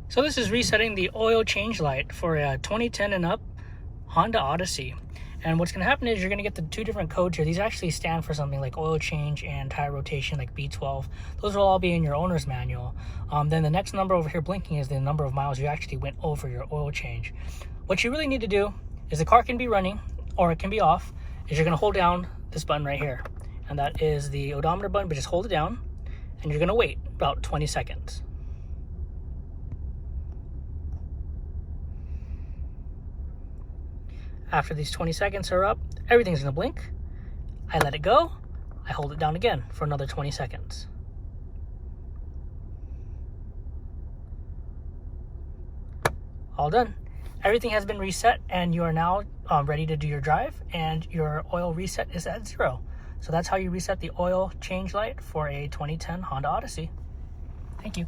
So this is resetting the oil change light for a 2010 and up Honda Odyssey. And what's going to happen is you're going to get the two different codes here. These actually stand for something like oil change and tire rotation, like B12. Those will all be in your owner's manual. Then the next number over here blinking is the number of miles you actually went over your oil change. What you really need to do is the car can be running or it can be off, is you're going to hold down this button right here. And that is the odometer button, but just hold it down and you're going to wait about 20 seconds. After these 20 seconds are up, everything's gonna blink. I let it go. I hold it down again for another 20 seconds. All done. Everything has been reset and you are now ready to do your drive, and your oil reset is at 0. So that's how you reset the oil change light for a 2010 Honda Odyssey. Thank you.